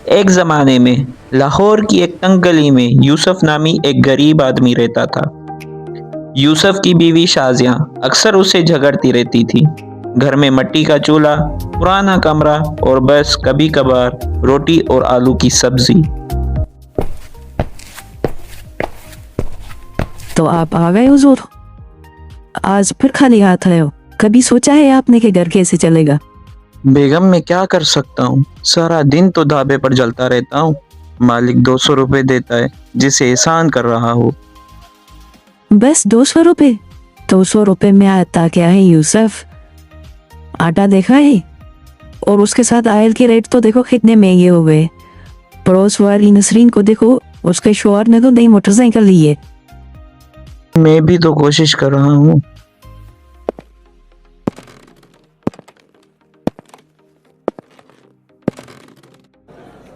एक ज़माने में लाहौर की एक तंग गली में यूसुफ नामी एक गरीब आदमी रहता था। यूसुफ की बीवी शाज़िया अक्सर उससे झगड़ती रहती थी। घर में मिट्टी का चूल्हा, पुराना कमरा और बस कभी-कभार रोटी और आलू की सब्ज़ी। तो आप आ गए हुजूर। आज फिर खाली हाथ आए हो। कभी सोचा है आपने कि घर कैसे चलेगा? बेगम, मैं क्या कर सकता हूँ? सारा दिन तो ढाबे पर जलता रहता हूँ। मालिक 200 रुपए देता है, जिसे एहसान कर रहा हो। बस 200 रुपए? 200 रुपए में आता क्या है यूसुफ? आटा देखा है? और उसके साथ आयल के रेट तो देखो कितने महंगे हो गए। पड़ोस वाली नसरीन को देखो, उसके शौहर ने तो नई मोटरसाइकिल ली है। मैं भी तो कोशिश कर रहा हूँ।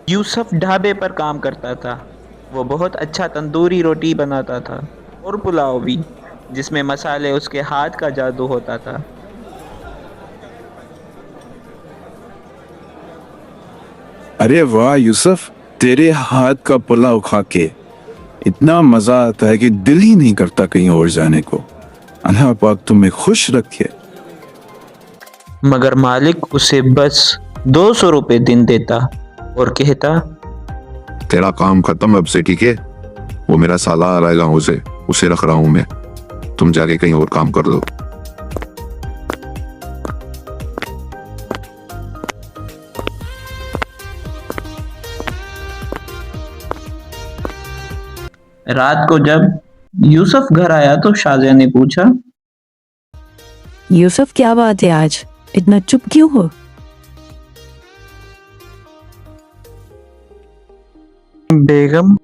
यूसुफ ढाबे पर काम करता था। वो बहुत अच्छा तंदूरी रोटी बनाता था और पुलाव भी, जिसमें मसाले उसके हाथ का जादू होता था। अरे वाह यूसुफ, तेरे हाथ का पुलाव खा के इतना मजा आता है कि दिल ही नहीं करता कहीं और जाने को। अल्लाह पाक तुम्हें खुश रखे। मगर मालिक उसे बस 200 रुपए दिन देता और कहता, तेरा काम खत्म अब से, ठीक है? वो मेरा साला आ रहेगा, उसे उसे रख रहा हूं मैं। तुम जाके कहीं और काम कर लो। रात को जब यूसुफ घर आया तो शाजिया ने पूछा, यूसुफ क्या बात है, आज इतना चुप क्यों हो? बेगम,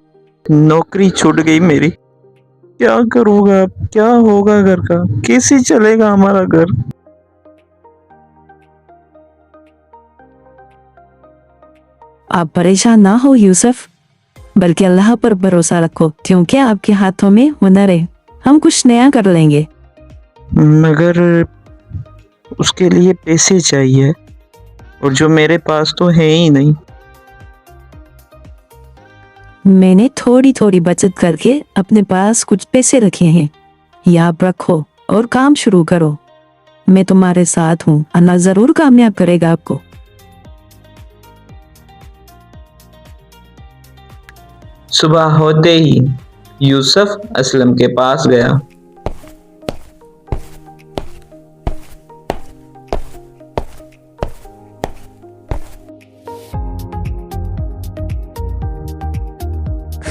नौकरी छूट गई मेरी। क्या करूँगा अब? क्या होगा घर का? कैसे चलेगा हमारा घर? आप परेशान ना हो यूसुफ, बल्कि अल्लाह पर भरोसा रखो, क्योंकि आपके हाथों में हुनर है। हम कुछ नया कर लेंगे। मगर उसके लिए पैसे चाहिए, और जो मेरे पास तो है ही नहीं। मैंने थोड़ी थोड़ी बचत करके अपने पास कुछ पैसे रखे हैं, ये आप रखो और काम शुरू करो। मैं तुम्हारे साथ हूँ, अल्लाह जरूर कामयाब करेगा आपको। सुबह होते ही यूसुफ असलम के पास गया।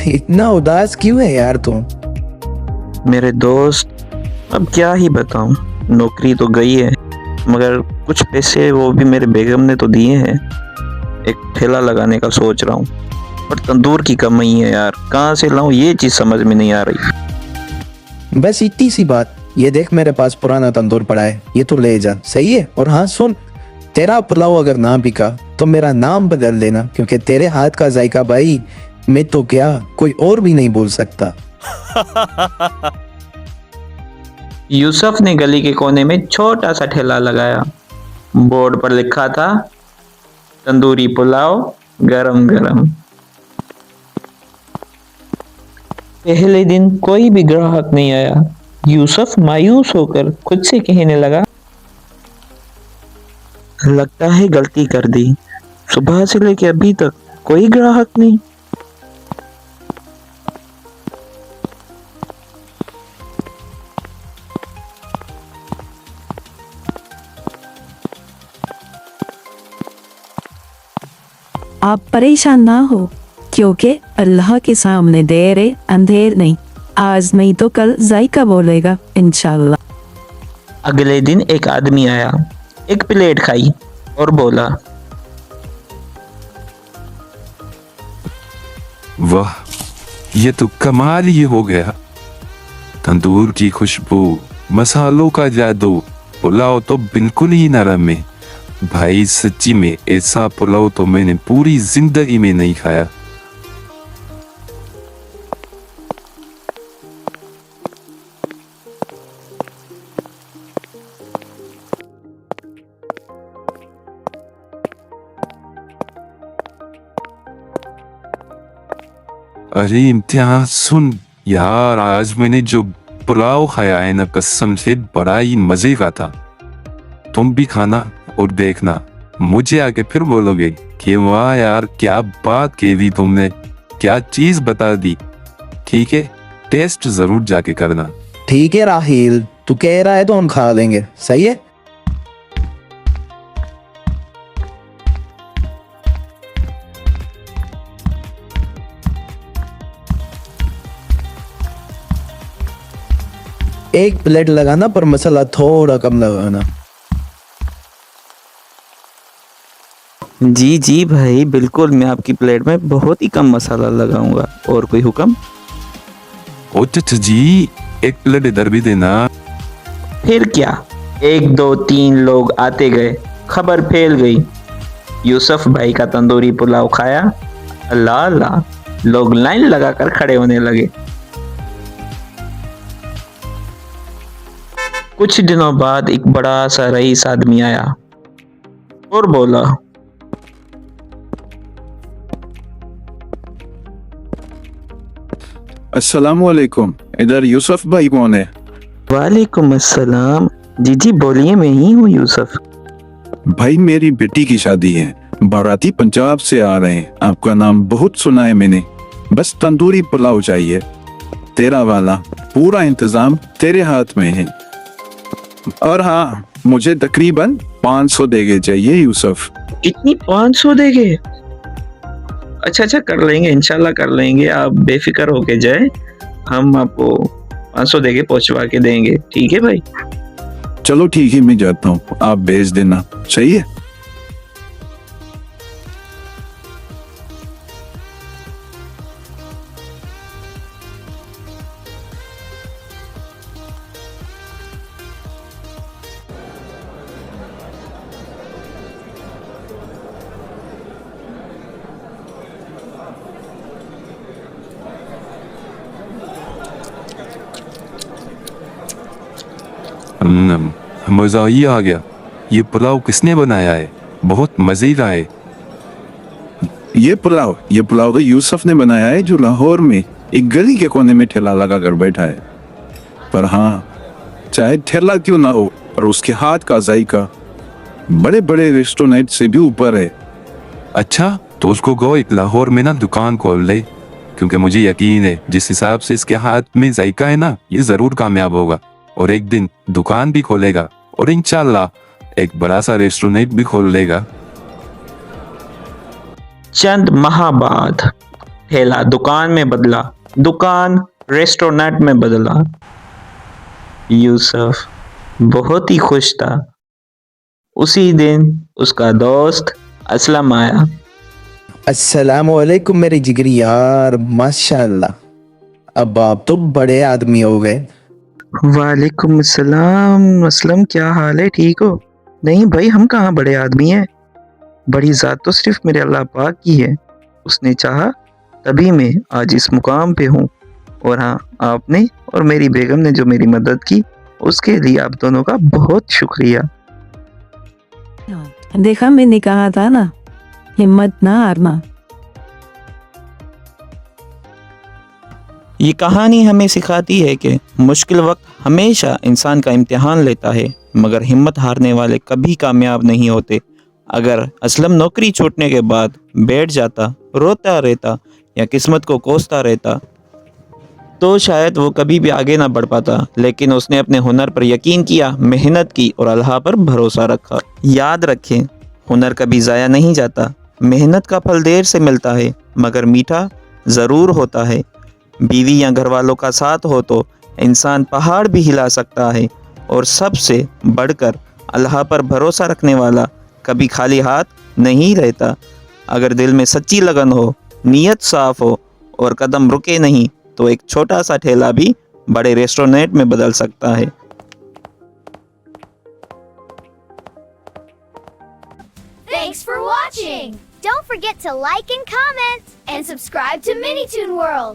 इतना उदास क्यों है यार तुम? मेरे दोस्त, अब क्या ही बताऊं। नौकरी तो गई है, मगर कुछ पैसे वो भी मेरे बेगम ने तो दिए हैं। एक ठेला लगाने का सोच रहा हूँ, पर तंदूर की कमी है यार। कहाँ से लाऊं, ये चीज समझ में नहीं आ रही। बस इतनी सी बात। ये देख, मेरे पास पुराना तंदूर पड़ा है, ये तो ले जा, सही है? और हाँ सुन, तेरा पुलाव अगर ना बिका तो मेरा नाम बदल लेना, क्योंकि तेरे हाथ का जायका भाई मैं तो क्या, कोई और भी नहीं बोल सकता। यूसुफ ने गली के कोने में छोटा सा ठेला लगाया। बोर्ड पर लिखा था, तंदूरी पुलाव, गरम गरम। पहले दिन कोई भी ग्राहक नहीं आया। यूसुफ मायूस होकर खुद से कहने लगा, लगता है गलती कर दी। सुबह से लेकर अभी तक कोई ग्राहक नहीं। आप परेशान ना हो, क्योंकि अल्लाह के सामने देर है अंधेर नहीं। आज नहीं तो कल जायका बोलेगा इंशाल्लाह। अगले दिन एक आदमी आया, एक प्लेट खाई और बोला, वाह, ये तो कमाल ही हो गया। तंदूर की खुशबू, मसालों का जादू, पुलाव तो बिल्कुल ही नरम है। भाई सच्ची में ऐसा पुलाव तो मैंने पूरी जिंदगी में नहीं खाया। अरे इम्तियाज सुन यार, आज मैंने जो पुलाव खाया है ना, कसम से बड़ा ही मजे का था। तुम भी खाना और देखना, मुझे आके फिर बोलोगे कि वाह यार क्या बात कह दी तुमने, क्या चीज बता दी। ठीक है, टेस्ट जरूर जाके करना। ठीक है राहिल, तू कह रहा है तो हम खा लेंगे, सही है। एक प्लेट लगाना पर मसाला थोड़ा कम लगाना। जी जी भाई बिल्कुल, मैं आपकी प्लेट में बहुत ही कम मसाला लगाऊंगा। और कोई हुक्म? ओ चाचा जी, एक प्लेट इधर भी देना। फिर क्या, 1 2 3 लोग आते गए, खबर फैल गई। यूसुफ भाई का तंदूरी पुलाव खाया, अल्लाह अल्लाह, लोग लाइन लगाकर खड़े होने लगे। कुछ दिनों बाद एक बड़ा सा रईस आदमी आया और बोला, अस्सलामुअलैकुम, इधर यूसुफ भाई कौन है? वालेकुम अस्सलाम। जी जी बोलिए, मैं ही हूँ यूसुफ। भाई मेरी बेटी की शादी है, बाराती पंजाब से आ रहे हैं, आपका नाम बहुत सुना है मैंने। बस तंदूरी पुलाव चाहिए, तेरा वाला, पूरा इंतजाम तेरे हाथ में है। और हाँ, मुझे तकरीबन 500 देगे चाहिए यूसुफ। कितनी? 500 देंगे? अच्छा अच्छा, कर लेंगे, इंशाल्लाह कर लेंगे, आप बेफिक्र होके जाए, हम आपको 500 देके पहुंचवा के देंगे। ठीक है भाई? चलो ठीक है, मैं जाता हूँ, आप भेज देना, सही है। मजा ही आ गया। ये पुलाव किसने बनाया है? बहुत मजे का है। ये पुलाव तो यूसुफ ने बनाया है, जो लाहौर में एक गली के कोने में ठेला लगा कर बैठा है। पर हाँ, चाहे ठेला क्यों ना हो, पर उसके हाथ का जायका बड़े बड़े रेस्टोरेंट से भी ऊपर है। अच्छा, तो उसको गो एक लाहौर में ना दुकान खोल ले, क्योंकि मुझे यकीन है जिस हिसाब से इसके हाथ में जायका है ना, ये जरूर कामयाब होगा और एक दिन दुकान भी खोलेगा और इंशाल्लाह एक बड़ा सा रेस्टोरेंट भी खोल लेगा। चंद माह बाद ठेला दुकान में बदला, दुकान रेस्टोरेंट में बदला। यूसुफ बहुत ही खुश था। उसी दिन उसका दोस्त असलम आया। अस्सलामुअलैकुम मेरे जिगरी यार, माशाल्लाह, अब आप तो बड़े आदमी हो गए। वालेकुम अस्सलाम। असलम, क्या हाल है? ठीक हो? नहीं भाई, हम कहाँ बड़े आदमी हैं, बड़ी ज़ात तो सिर्फ मेरे अल्लाह पाक की है। उसने चाहा तभी मैं आज इस मुकाम पे हूँ। और हाँ, आपने और मेरी बेगम ने जो मेरी मदद की, उसके लिए आप दोनों का बहुत शुक्रिया। देखा, मैंने कहा था ना, हिम्मत ना हारना। ये कहानी हमें सिखाती है कि मुश्किल वक्त हमेशा इंसान का इम्तिहान लेता है, मगर हिम्मत हारने वाले कभी कामयाब नहीं होते। अगर असलम नौकरी छूटने के बाद बैठ जाता, रोता रहता या किस्मत को कोसता रहता, तो शायद वो कभी भी आगे ना बढ़ पाता। लेकिन उसने अपने हुनर पर यकीन किया, मेहनत की और अल्लाह पर भरोसा रखा। याद रखें, हुनर कभी ज़ाया नहीं जाता। मेहनत का फल देर से मिलता है, मगर मीठा ज़रूर होता है। बीवी या घर वालों का साथ हो तो इंसान पहाड़ भी हिला सकता है। और सबसे बढ़कर अल्लाह पर भरोसा रखने वाला कभी खाली हाथ नहीं रहता। अगर दिल में सच्ची लगन हो, नीयत साफ हो और कदम रुके नहीं, तो एक छोटा सा ठेला भी बड़े रेस्टोरेंट में बदल सकता है। Thanks for watching! Don't forget to like and comment and subscribe to Minitoon World!